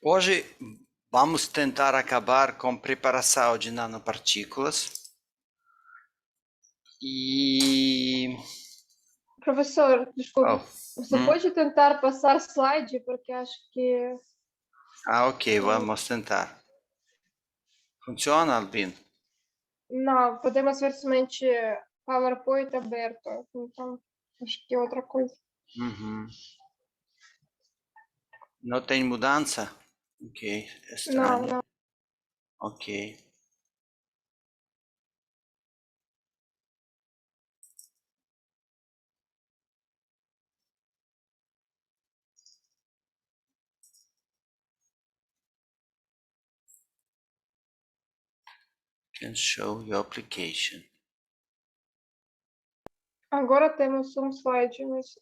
Hoje vamos tentar acabar com preparação de nanopartículas e... Professor, desculpe, Oh, você pode tentar passar slide, porque acho que... ok, vamos tentar. Funciona, Albino? Não, podemos ver somente PowerPoint aberto, então acho que é outra coisa. Não tem mudança? Ok, Não, estranho. não. Ok. Can show your application. Agora temos um slide, mas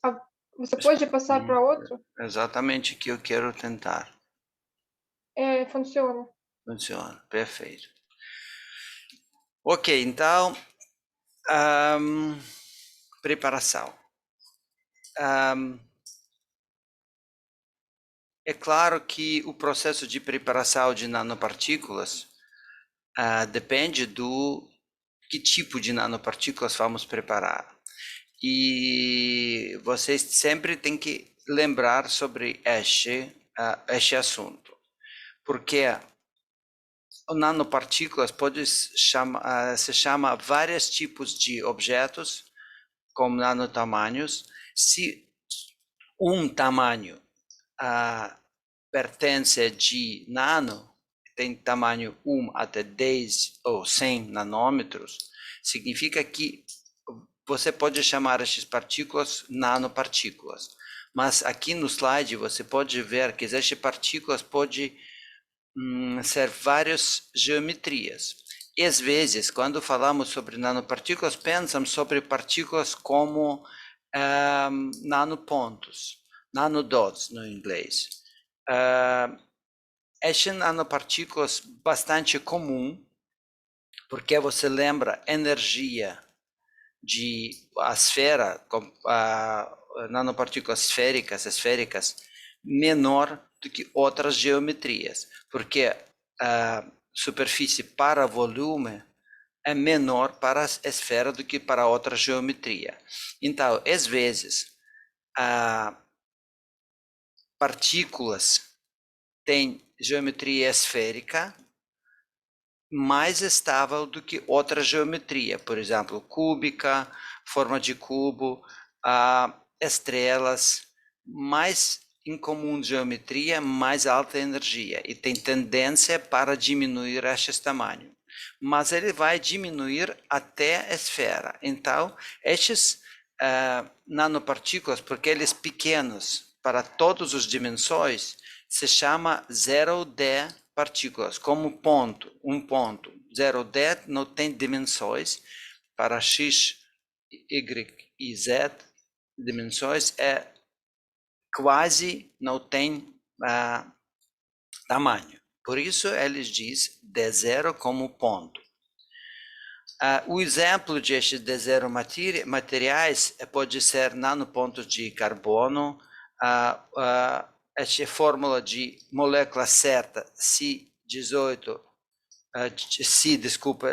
você pode passar para outro? Exatamente o que eu quero tentar. Funciona. Funciona, perfeito. Ok, então, preparação. É claro que o processo de preparação de nanopartículas depende do que tipo de nanopartículas vamos preparar. E vocês sempre têm que lembrar sobre este assunto, porque o nanopartículas se chama vários tipos de objetos com nanotamanhos. Se um tamanho pertence de nano, tem tamanho 1 até 10 ou 100 nanômetros, significa que você pode chamar essas partículas nanopartículas. Mas aqui no slide você pode ver que essas partículas podem ser várias geometrias. E às vezes, quando falamos sobre nanopartículas, pensamos sobre partículas como nanopontos, nanodots no inglês. Essas nanopartículas bastante comum, porque você lembra energia de a esfera, nanopartículas esféricas, menor do que outras geometrias, porque a superfície para volume é menor para a esfera do que para outra geometria. Então, às vezes, partículas têm geometria esférica mais estável do que outra geometria, por exemplo, cúbica, forma de cubo, estrelas, mais incomum geometria, mais alta energia, e tem tendência para diminuir este tamanho. Mas ele vai diminuir até a esfera. Então, estes nanopartículas, porque eles pequenos para todas as dimensões, se chama 0D partículas, como ponto, um ponto. 0D não tem dimensões, para x, y e z dimensões quase não tem tamanho. Por isso eles dizem D0 como ponto. O exemplo de estes D0 materiais pode ser nanopontos de carbono, esta fórmula de molécula certa, C18, desculpa,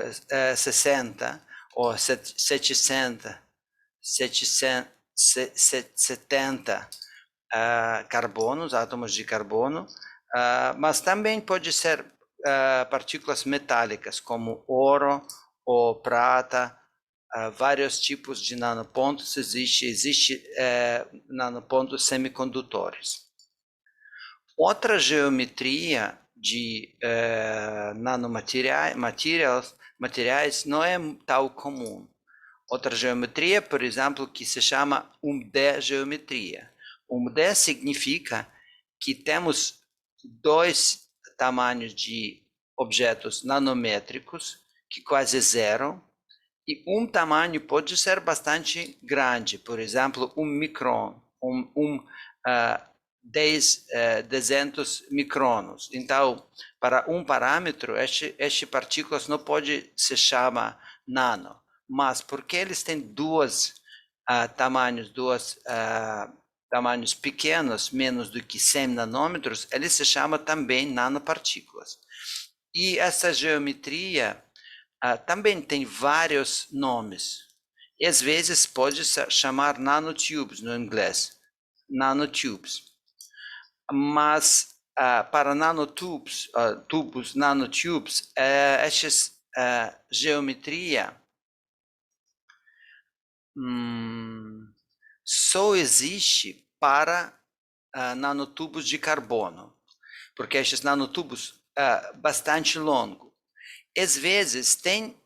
60 ou 700, 770 carbonos, átomos de carbono, mas também pode ser partículas metálicas, como ouro ou prata, vários tipos de nanopontos, existe nanopontos semicondutores. Outra geometria de nanomateriais não é tão comum. Outra geometria, por exemplo, que se chama 1D geometria. 1D significa que temos dois tamanhos de objetos nanométricos, que quase zero, e um tamanho pode ser bastante grande, por exemplo, 1 micron, 200 micronos. Então, para um parâmetro, este partículas não pode se chamar nano, mas porque eles têm dois tamanhos, duas tamanhos pequenos, menos do que 100 nanômetros, ele se chama também nanopartículas. E essa geometria também tem vários nomes. E às vezes pode chamar nanotubes no inglês, nanotubes. Mas para nanotubes, nanotubes, essa geometria só existe para nanotubos de carbono, porque esses nanotubos bastante longos. Às vezes tem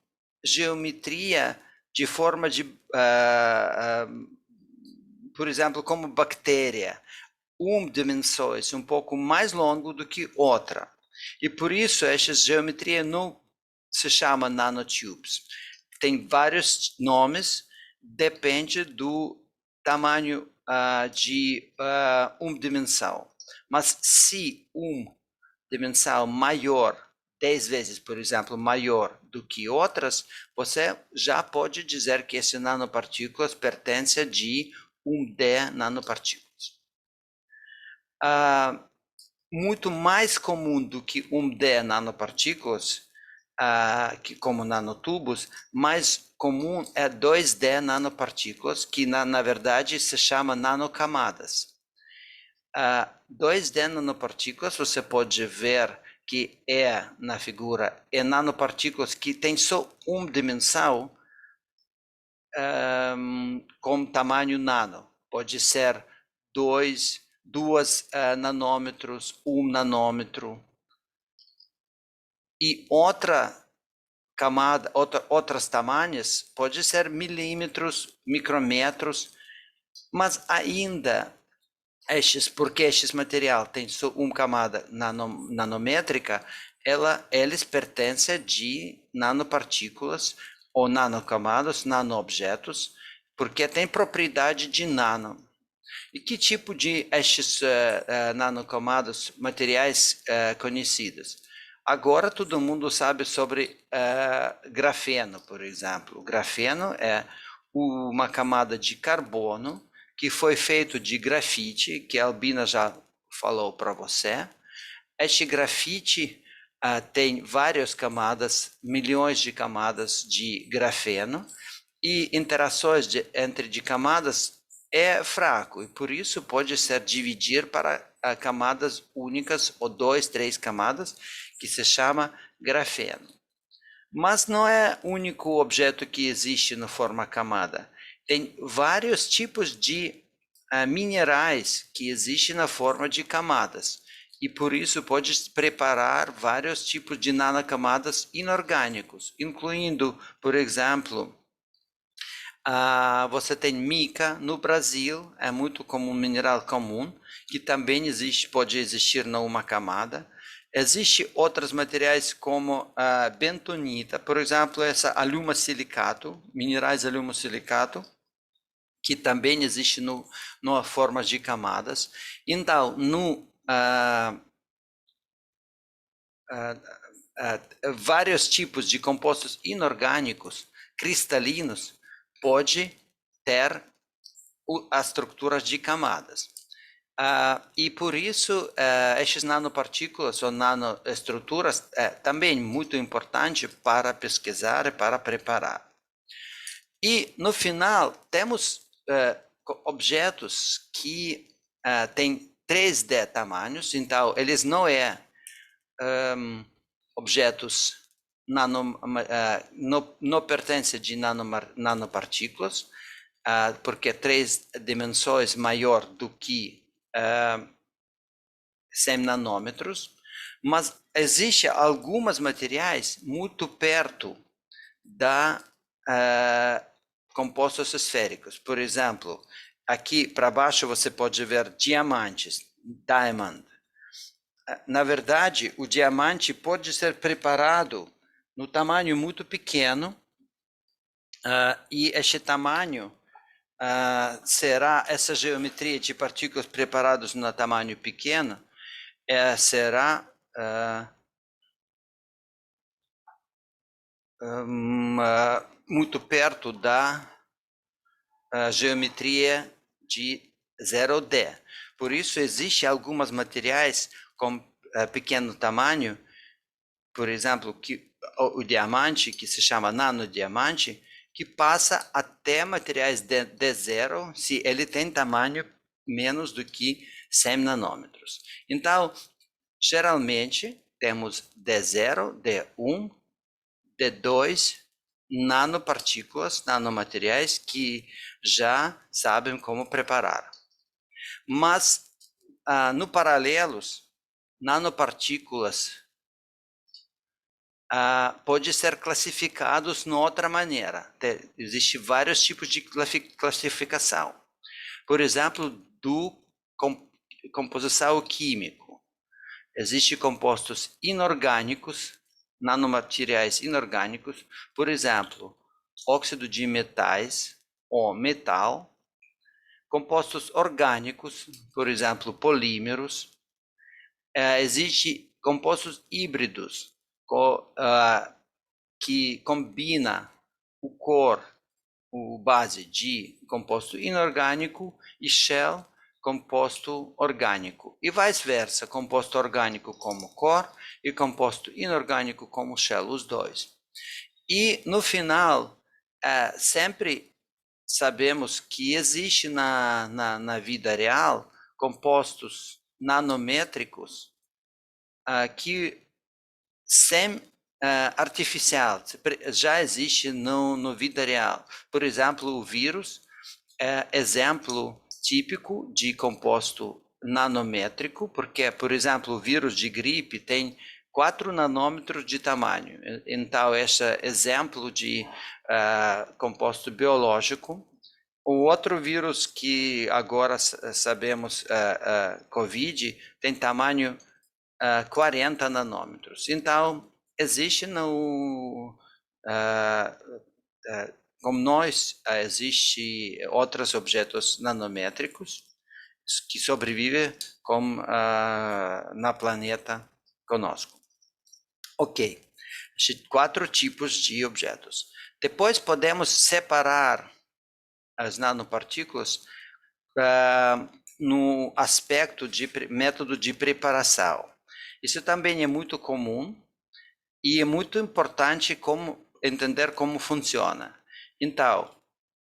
geometria de forma de, por exemplo, como bactéria, dimensões um pouco mais longo do que outra. E por isso essa geometria não se chama nanotubes. Tem vários nomes, depende do tamanho de dimensão. Mas se dimensão maior, 10 vezes, por exemplo, maior do que outras, você já pode dizer que esse nanopartículas pertence de 1D nanopartículas. Muito mais comum do que 1D nanopartículas, que como nanotubos, mais comum é 2D nanopartículas, que na verdade se chama nanocamadas. 2D nanopartículas, você pode ver que na figura, nanopartículas que tem só uma dimensão com tamanho nano. Pode ser 2 nanômetros, 1 nanômetro. E outra camada, outros tamanhos, pode ser milímetros, micrômetros, mas ainda porque este material tem só uma camada nanométrica, eles pertencem de nanopartículas ou nanocamadas, nanoobjetos, porque tem propriedade de nano. E que tipo de estes nanocamadas, materiais conhecidos? Agora todo mundo sabe sobre grafeno, por exemplo. O grafeno é uma camada de carbono que foi feito de grafite, que a Albina já falou para você. Este grafite tem várias camadas, milhões de camadas de grafeno, e interações entre camadas é fraco, e por isso pode ser dividir para camadas únicas, ou 2, 3 camadas, que se chama grafeno. Mas não é o único objeto que existe na forma camada. Tem vários tipos de minerais que existem na forma de camadas. E por isso pode preparar vários tipos de nanocamadas inorgânicos, incluindo, por exemplo, você tem mica no Brasil, é muito comum, mineral comum, que também pode existir numa camada. Existem outros materiais como bentonita, por exemplo, essa alumosilicato, minerais alumosilicato, que também existe numa forma de camadas. Então, vários tipos de compostos inorgânicos cristalinos pode ter as estruturas de camadas. E por isso, essas nanopartículas ou nanoestruturas também muito importante para pesquisar e para preparar. E no final, temos objetos que têm 3D tamanhos, então eles não objetos não pertencem de nanopartículas, porque 3 dimensões maior do que 100 nanômetros, mas existem alguns materiais muito perto da compostos esféricos. Por exemplo, aqui para baixo você pode ver diamantes, diamond. Na verdade, o diamante pode ser preparado no tamanho muito pequeno, e este tamanho será essa geometria de partículas preparadas no tamanho pequeno, será muito perto da geometria de 0D. Por isso, existem alguns materiais com pequeno tamanho, por exemplo, o diamante, que se chama nanodiamante, que passa até materiais de D0 se ele tem tamanho menos do que 100 nanômetros. Então, geralmente, temos D0, D1, D2, nanopartículas, nanomateriais que já sabem como preparar. Mas, no paralelos, nanopartículas pode ser classificados de outra maneira. Existem vários tipos de classificação. Por exemplo, composição químico. Existem compostos inorgânicos, nanomateriais inorgânicos, por exemplo, óxido de metais ou metal. Compostos orgânicos, por exemplo, polímeros. Existem compostos híbridos, que combina o base de composto inorgânico e shell, composto orgânico. E vice-versa, composto orgânico como core e composto inorgânico como shell, os dois. E no final, sempre sabemos que existe na vida real compostos nanométricos que sem artificial já existe no vida real. Por exemplo, o vírus é exemplo típico de composto nanométrico, porque, por exemplo, o vírus de gripe tem 4 nanômetros de tamanho. Então, esse exemplo de composto biológico. O outro vírus que agora sabemos, Covid, tem tamanho 40 nanômetros. Então, existe como nós, existem outros objetos nanométricos que sobrevivem na planeta conosco. Ok, 4 tipos de objetos. Depois podemos separar as nanopartículas no aspecto de método de preparação. Isso também é muito comum e é muito importante entender como funciona. Então,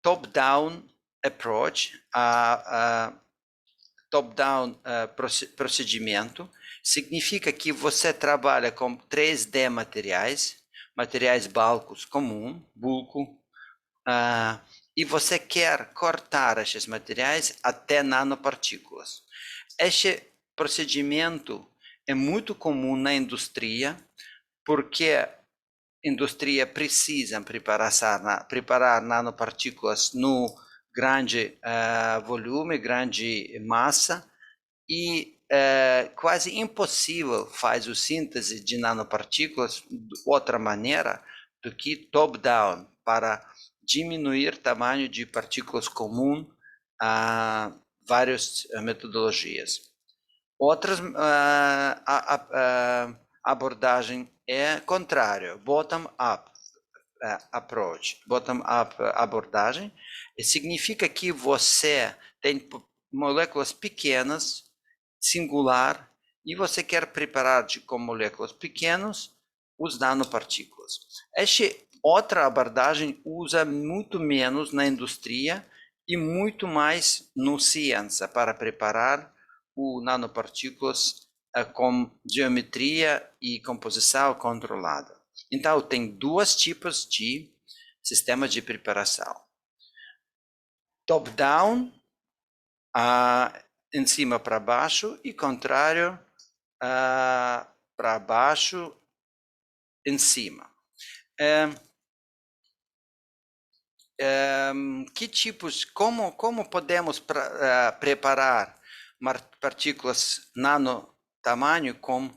top-down approach, top-down procedimento, significa que você trabalha com 3D materiais bulcos comum, bulco, e você quer cortar esses materiais até nanopartículas. Este procedimento é muito comum na indústria, porque a indústria precisa preparar nanopartículas no grande volume, grande massa, e quase impossível faz a síntese de nanopartículas de outra maneira do que top-down, para diminuir o tamanho de partículas comum a várias metodologias. Outras abordagem é contrário, bottom-up approach. Bottom-up abordagem significa que você tem moléculas pequenas, singular, e você quer preparar com moléculas pequenas os nanopartículas. Esta outra abordagem usa muito menos na indústria e muito mais na ciência para preparar o nanopartículas com geometria e composição controlada. Então, tem 2 tipos de sistemas de preparação. Top-down, em cima para baixo, e contrário, para baixo, em cima. Que tipos, como podemos preparar partículas nano tamanho com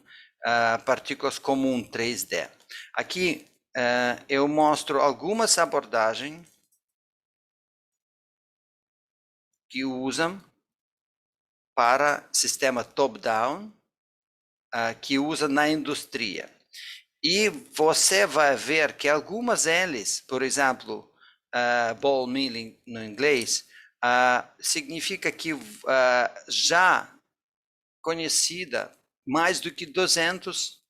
partículas comum 3D? Aqui eu mostro algumas abordagens que usam para sistema top-down, que usa na indústria. E você vai ver que algumas delas, por exemplo, ball milling no inglês, significa que já conhecida mais do que 200,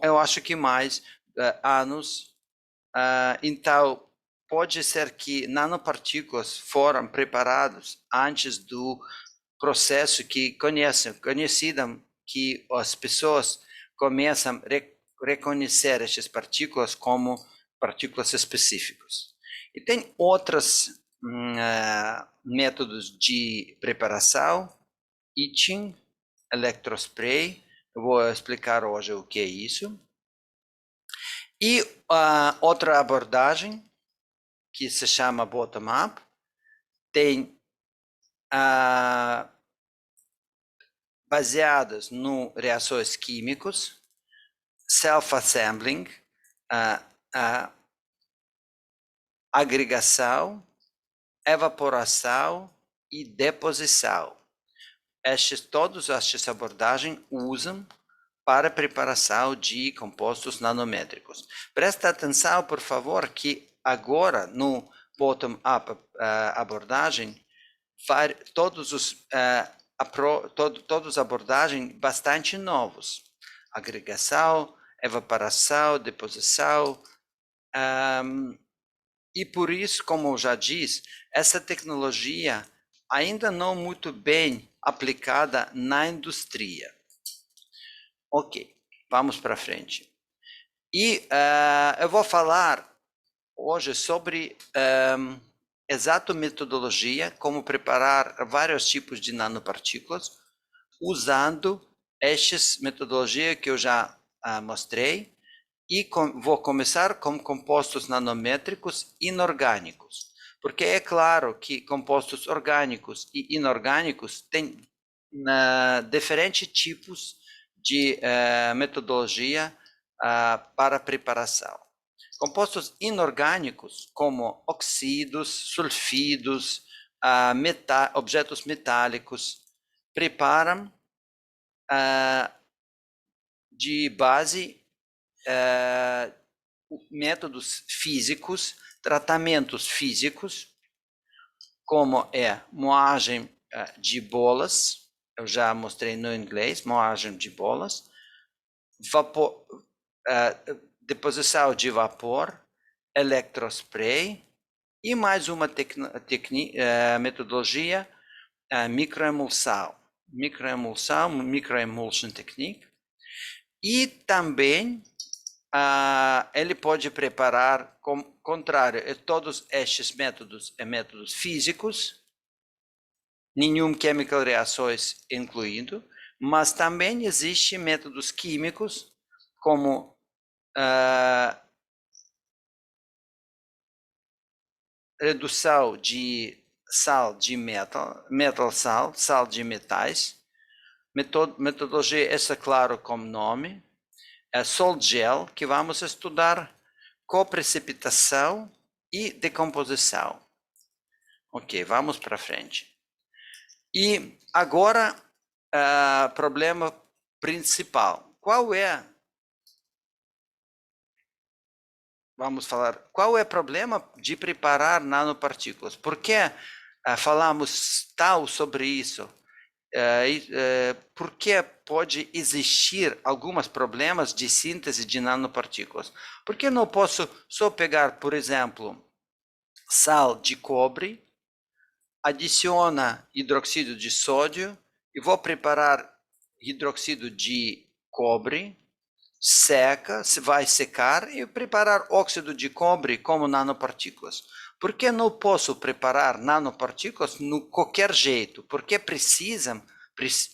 eu acho que mais, anos. Então, pode ser que nanopartículas foram preparadas antes do processo que conhecido que as pessoas começam a reconhecer essas partículas como partículas específicas. E tem outros métodos de preparação, etching, electrospray. Eu vou explicar hoje o que é isso. E outra abordagem, que se chama bottom-up, tem baseadas no reações químicos, self-assembling, agregação, evaporação e deposição. Todas estas abordagens usam para preparação de compostos nanométricos. Presta atenção, por favor, que agora no bottom-up abordagem, todas as abordagens bastante novos. Agregação, evaporação, deposição. E por isso, como eu já disse, essa tecnologia ainda não muito bem aplicada na indústria. Ok, vamos para frente. E eu vou falar hoje sobre exata metodologia, como preparar vários tipos de nanopartículas, usando estas metodologias que eu já mostrei, e vou começar com compostos nanométricos inorgânicos, porque é claro que compostos orgânicos e inorgânicos têm diferentes tipos de metodologia para preparação. Compostos inorgânicos, como oxídos, sulfidos, objetos metálicos, preparam de base métodos físicos, tratamentos físicos, como moagem de bolas, eu já mostrei no inglês, moagem de bolas, deposição de vapor, electrospray, e mais uma metodologia, microemulsão, microemulsion technique, e também ele pode preparar, contrário a todos estes métodos, métodos físicos, nenhum chemical reações incluído, mas também existem métodos químicos, como redução de sal de metal sal, sal de metais, metodologia essa claro como nome, Sol Gel, que vamos estudar coprecipitação e decomposição. Ok, vamos para frente. E agora, problema principal. Vamos falar, qual é o problema de preparar nanopartículas? Por que falamos tal sobre isso? Por que pode existir alguns problemas de síntese de nanopartículas? Por que não posso só pegar, por exemplo, sal de cobre, adiciona hidroxído de sódio e vou preparar hidroxído de cobre, seca, vai secar e preparar óxido de cobre como nanopartículas? Por que não posso preparar nanopartículas de qualquer jeito? Porque precisam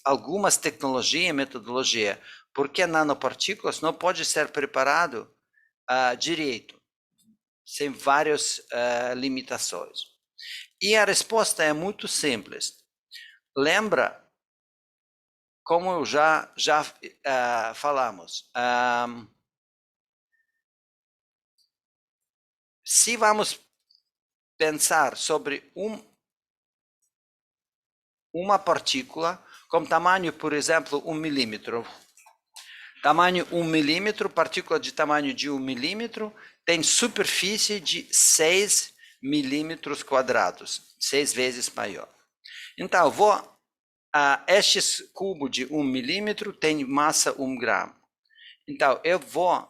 algumas tecnologias e metodologia. Por que nanopartículas não pode ser preparado direito, sem várias limitações? E a resposta é muito simples. Lembra, como já falamos, se vamos pensar sobre uma partícula com tamanho, por exemplo, 1 milímetro. Tamanho 1 milímetro, partícula de tamanho de 1 milímetro, tem superfície de 6 milímetros quadrados, 6 vezes maior. Então, este cubo de 1 milímetro tem massa 1 grama. Então, eu vou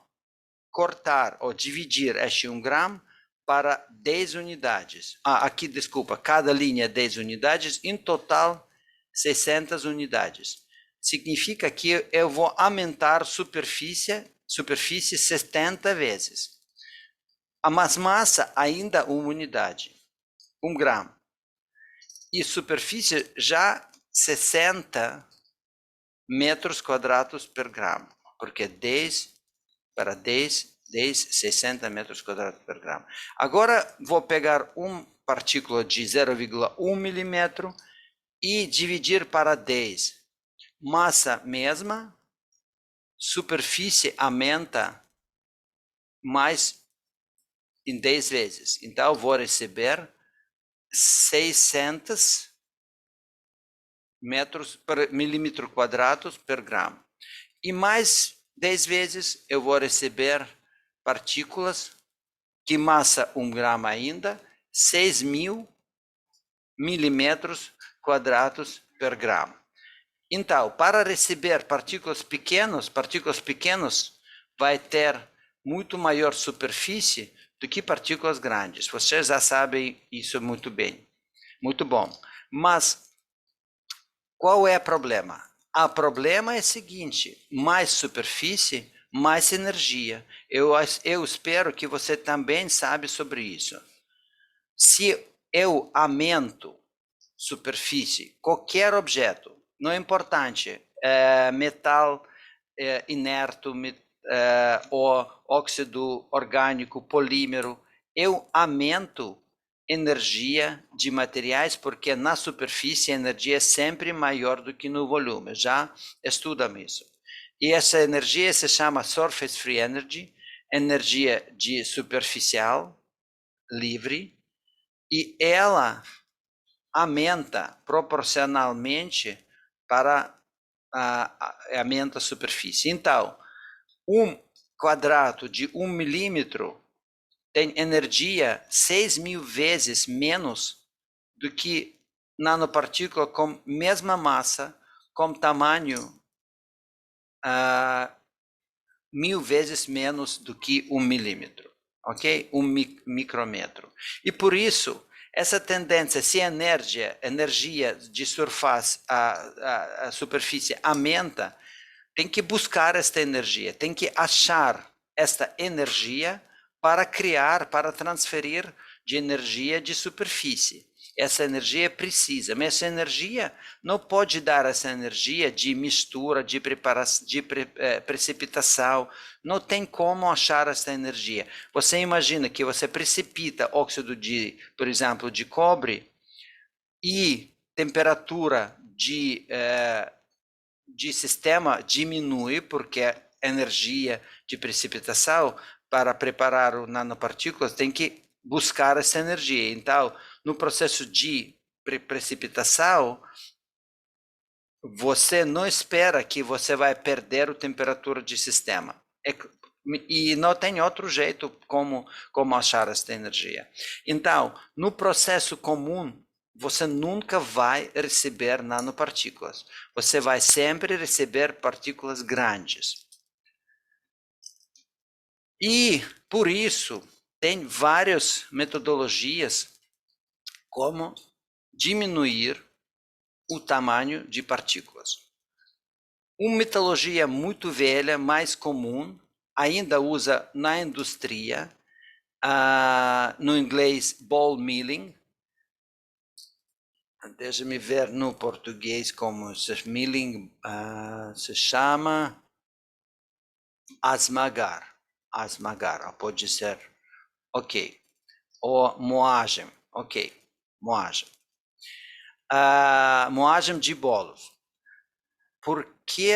cortar ou dividir este 1 grama para 10 unidades. Aqui, desculpa, cada linha 10 unidades, em total 600 unidades. Significa que eu vou aumentar superfície 70 vezes. Mas massa ainda 1 unidade, 1 grama. E superfície já 60 metros quadrados por grama, porque 10 para 10, 60 metros quadrados por grama. Agora vou pegar uma partícula de 0,1 milímetro e dividir para 10. Massa mesma, superfície aumenta mais em 10 vezes. Então, vou receber 600 metros por milímetro quadrados por grama. E mais 10 vezes eu vou receber partículas que massa 1 grama ainda, 6.000 milímetros quadrados por grama. Então, para receber partículas pequenas vai ter muito maior superfície do que partículas grandes. Vocês já sabem isso muito bem. Muito bom. Mas qual é o problema? O problema é o seguinte: mais superfície, mais energia. Eu espero que você também sabe sobre isso. Se eu aumento superfície, qualquer objeto, não é importante, metal inerte, ou óxido orgânico, polímero, eu aumento energia de materiais, porque na superfície a energia é sempre maior do que no volume. Já estudamos isso. E essa energia se chama Surface Free Energy, energia de superficial, livre, e ela aumenta proporcionalmente para aumenta a superfície. Então, um quadrado de 1 milímetro tem energia 6.000 vezes menos do que nanopartícula com mesma massa, com tamanho 1.000 vezes menos do que 1 milímetro, ok? 1 micrômetro. E por isso, essa tendência, se a energia de surface, a superfície aumenta, tem que buscar esta energia, tem que achar esta energia para criar, para transferir de energia de superfície. Essa energia é precisa, mas essa energia não pode dar essa energia de mistura, de preparação, de precipitação. Não tem como achar essa energia. Você imagina que você precipita óxido de, por exemplo, de cobre, e temperatura de sistema diminui, porque a energia de precipitação para preparar o nanopartículas tem que buscar essa energia. Então, no processo de precipitação, você não espera que você vai perder a temperatura de sistema. E não tem outro jeito como achar essa energia. Então, no processo comum, você nunca vai receber nanopartículas. Você vai sempre receber partículas grandes. E, por isso, tem várias metodologias como diminuir o tamanho de partículas. Uma metodologia muito velha, mais comum, ainda usa na indústria, no inglês ball milling. Deixa-me ver no português como milling se chama. Esmagar, pode ser, ok. Ou moagem, ok, moagem. Moagem de bolos. Porque,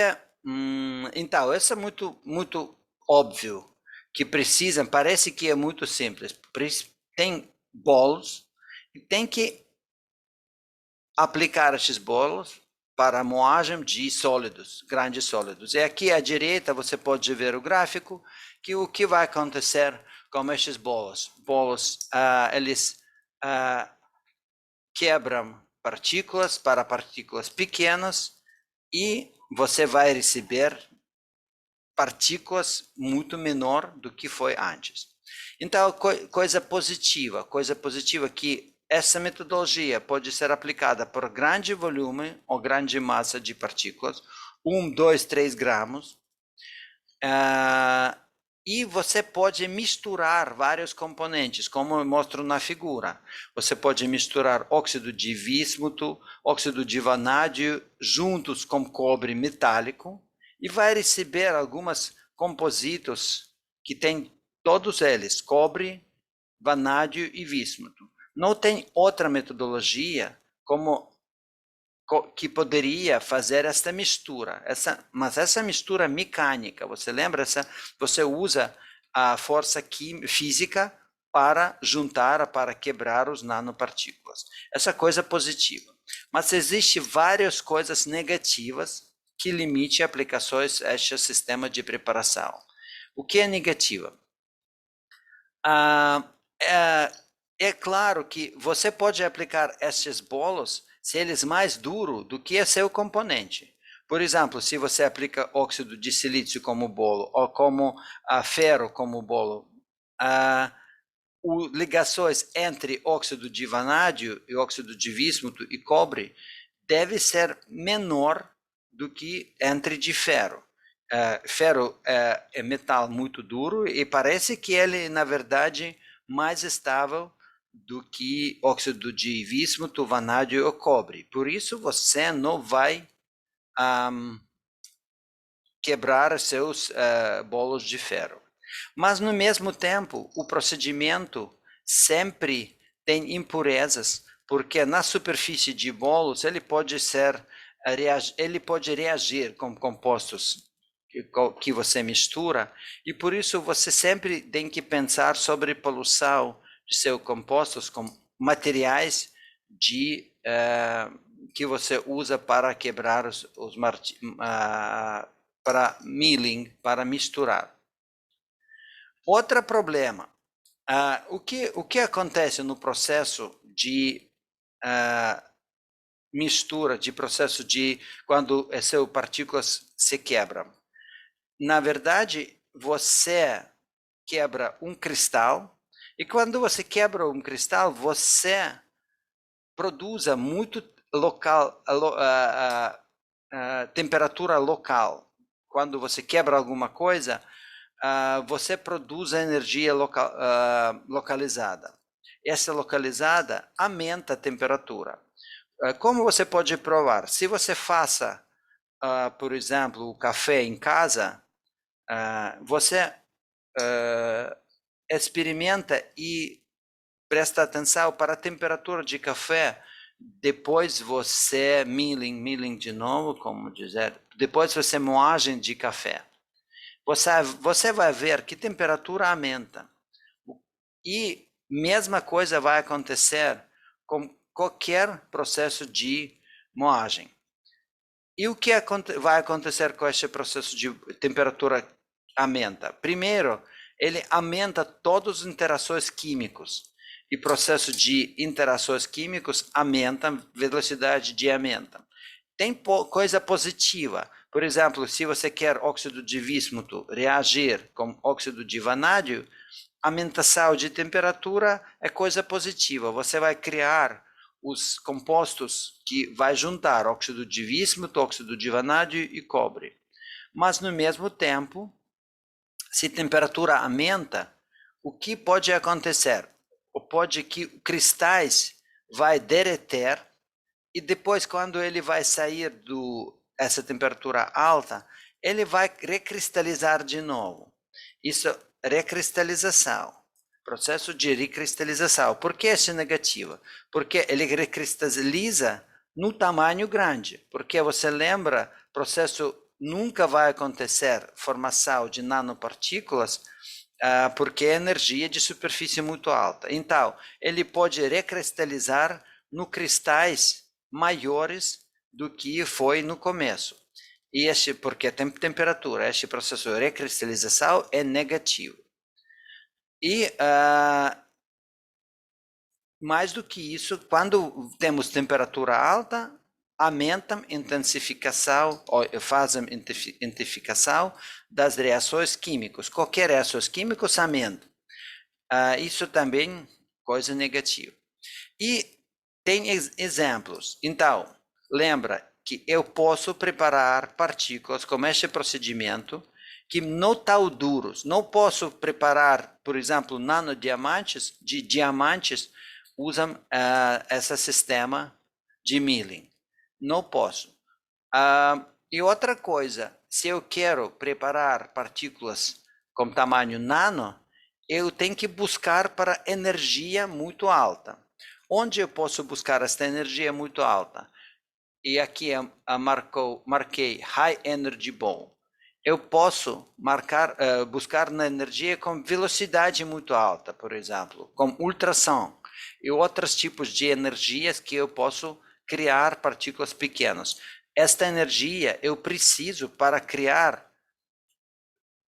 então, isso é muito óbvio, que precisam, parece que é muito simples. Tem bolos, e tem que aplicar esses bolos para a moagem de sólidos, grandes sólidos. E aqui à direita você pode ver o gráfico, que o que vai acontecer com esses bolos. Bolos, eles quebram partículas para partículas pequenas e você vai receber partículas muito menor do que foi antes. Então, coisa positiva que essa metodologia pode ser aplicada por grande volume ou grande massa de partículas, 1, 2, 3 gramos, e você pode misturar vários componentes, como eu mostro na figura. Você pode misturar óxido de vísmuto, óxido de vanádio, juntos com cobre metálico, e vai receber alguns compositos que tem todos eles, cobre, vanádio e vísmuto. Não tem outra metodologia que poderia fazer essa mistura, mas essa mistura mecânica, você lembra? Você usa a força física para juntar, para quebrar os nanopartículas. Essa coisa positiva. Mas existem várias coisas negativas que limitam aplicações a este sistema de preparação. O que é negativa? É claro que você pode aplicar esses bolos se eles mais duros do que é seu componente. Por exemplo, se você aplica óxido de silício como bolo ou como ferro como bolo, ligações entre óxido de vanádio e óxido de vísmuto e cobre deve ser menor do que entre de ferro. Ferro é metal muito duro e parece que ele, na verdade, mais estável do que óxido de vísmuto, vanádio ou cobre. Por isso, você não vai quebrar seus bolos de ferro. Mas, no mesmo tempo, o procedimento sempre tem impurezas, porque na superfície de bolos ele pode reagir com compostos que você mistura, e por isso você sempre tem que pensar sobre poluição de seus compostos com materiais que você usa para quebrar para milling, para misturar. Outro problema, o que acontece no processo de mistura, de processo de quando essas partículas se quebram? Na verdade, você quebra um cristal, e quando você quebra um cristal, você produz muito temperatura local. Quando você quebra alguma coisa, você produz a energia localizada. Essa localizada aumenta a temperatura. Como você pode provar? Se você faça, por exemplo, o café em casa, você experimenta e presta atenção para a temperatura de café. Depois você milling de novo, como dizer, depois você moagem de café. Você vai ver que temperatura aumenta. E mesma coisa vai acontecer com qualquer processo de moagem. E o que vai acontecer com esse processo de temperatura aumenta? Primeiro, ele aumenta todas as interações químicas. E processo de interações químicas aumenta, velocidade de aumenta. Tem coisa positiva. Por exemplo, se você quer óxido de vísmuto reagir com óxido de vanádio, aumentação de temperatura é coisa positiva. Você vai criar os compostos que vai juntar óxido de vísmuto, óxido de vanádio e cobre. Mas, no mesmo tempo, se a temperatura aumenta, o que pode acontecer? Pode que cristais vai derreter e depois, quando ele vai sair essa temperatura alta, ele vai recristalizar de novo. Isso é recristalização. Processo de recristalização. Por que isso é negativo? Porque ele recristaliza no tamanho grande. Porque você lembra, processo nunca vai acontecer formação de nanopartículas, porque a energia de superfície muito alta. Então, ele pode recristalizar no cristais maiores do que foi no começo. E porque tem temperatura, este processo de recristalização é negativo. E mais do que isso, quando temos temperatura alta, aumentam intensificação, ou fazem intensificação das reações químicas. Qualquer reações químicas aumenta. Isso também coisa negativa. E tem exemplos. Então, lembra que eu posso preparar partículas com este procedimento que não estão duros. Não posso preparar, por exemplo, nanodiamantes, de diamantes, usam esse sistema de milling. Não posso. E outra coisa, se eu quero preparar partículas com tamanho nano, eu tenho que buscar para energia muito alta. Onde eu posso buscar esta energia muito alta? E aqui eu marquei High Energy Ball. Eu posso buscar na energia com velocidade muito alta, por exemplo, com ultrassom e outros tipos de energias que eu posso criar partículas pequenas. Esta energia eu preciso para criar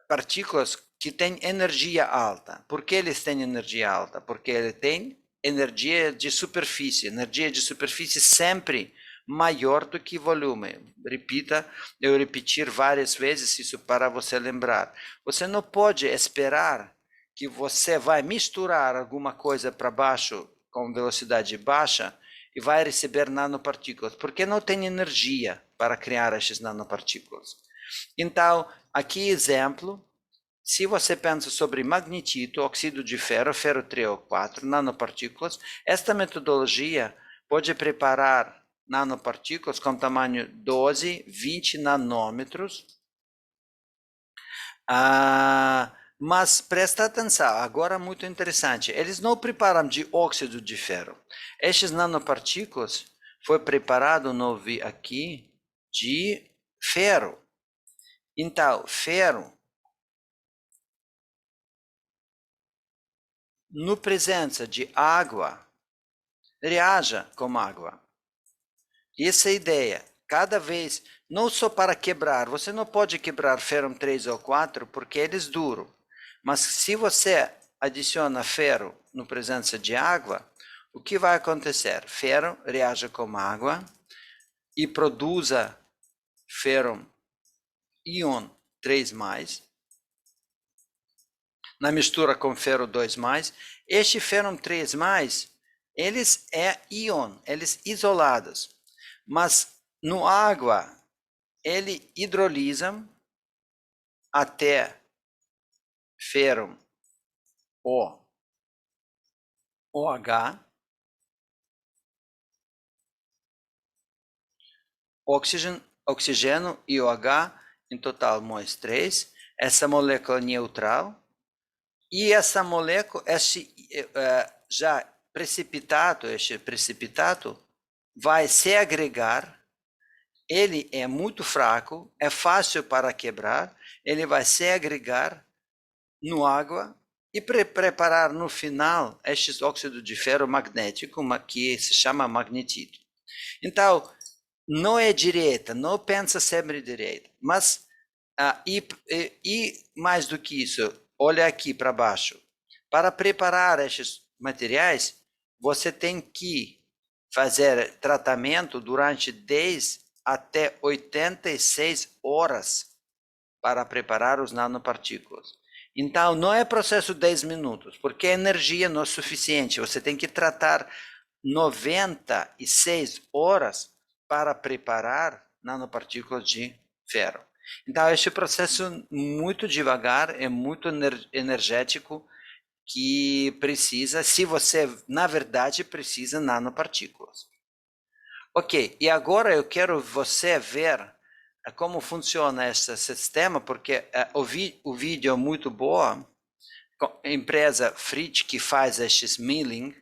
partículas que têm energia alta. Por que eles têm energia alta? Porque ele tem energia de superfície. Energia de superfície sempre maior do que volume. Repita, eu repetir várias vezes isso para você lembrar. Você não pode esperar que você vai misturar alguma coisa para baixo com velocidade baixa e vai receber nanopartículas, porque não tem energia para criar essas nanopartículas. Então, aqui exemplo, se você pensa sobre magnetito, óxido de ferro, ferro 3 ou 4, nanopartículas, esta metodologia pode preparar nanopartículas com tamanho 12, 20 nanômetros. Mas presta atenção, agora muito interessante, eles não preparam de óxido de ferro. Estes nanopartículas foi preparado, não vi aqui, de ferro. Então, ferro, no presença de água, reaja com água. Essa é a ideia. Cada vez, não só para quebrar, você não pode quebrar ferro 3 ou 4 porque eles duram. Mas se você adiciona ferro no presença de água, o que vai acontecer? Ferro reage com água e produza ferro íon 3+, na mistura com ferro 2+. Este ferro 3+, eles é íon, eles isolados. Mas no água, ele hidrolisa até ferro OH, oxigênio e OH, em total mais 3, essa molécula neutral, e essa molécula, este precipitado vai se agregar, ele é muito fraco, é fácil para quebrar, ele vai se agregar no água e preparar no final este óxido de ferro magnético, que se chama magnetito. Então, não é direita, não pensa sempre direita, mas e mais do que isso, olha aqui para baixo. Para preparar estes materiais, você tem que fazer tratamento durante 10 até 86 horas para preparar os nanopartículas. Então, não é processo 10 minutos, porque a energia não é suficiente. Você tem que tratar 96 horas para preparar nanopartículas de ferro. Então, este processo muito devagar, é muito energético, que precisa, se você, na verdade, precisa nanopartículas. Ok, e agora eu quero você ver como funciona esse sistema, porque o vídeo é muito bom. A empresa Fritz que faz estes milling,